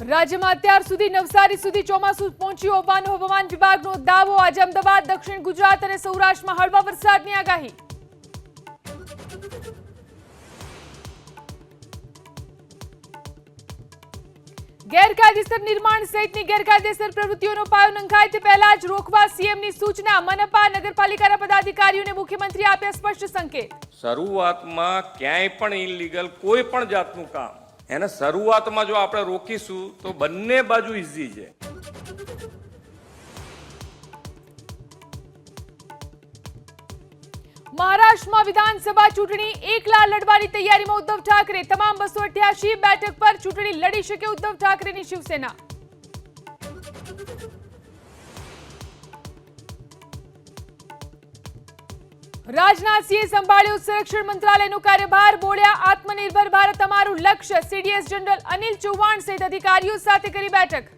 રાજ્યમાં અત્યાર સુધી નવસારી સુધી ચોમાસું પહોંચ્યું હોવાનો હવામાન વિભાગનો દાવો। આજે અમદાવાદ, દક્ષિણ ગુજરાત અને સૌરાષ્ટ્રમાં હળવા વરસાદની આગાહી। ગેરકાયદેસર નિર્માણ સહિતની ગેરકાયદેસર પ્રવૃત્તિઓનો પાયો નંખાય તે પહેલા જ રોકવા સીએમની સૂચના। મનપા નગરપાલિકાના પદાધિકારીઓને મુખ્યમંત્રીએ આપ્યા સ્પષ્ટ સંકેત। શરૂઆતમાં ક્યાંય પણ ઇલીગલ કોઈ પણ જાતનું કામ એને શરૂઆતમાં જો આપણે રોકીશું તો બંને બાજુ ઈઝી છે। મહારાષ્ટ્રમાં વિધાનસભા ચૂંટણી એકલા લડવાની તૈયારીમાં ઉદ્ધવ ઠાકરે। તમામ 288 બેઠક પર ચૂંટણી લડી શકે ઉદ્ધવ ઠાકરેની શિવસેના। રાજનાથસિંહે સંભાળ્યો સંરક્ષણ મંત્રાલયનો કાર્યભાર। બોલ્યા, આત્મનિર્ભર ભારત અમારું લક્ષ્ય। સીડીએસ જનરલ અનિલ ચૌહાણ સહિત અધિકારીઓ સાથે કરી બેઠક।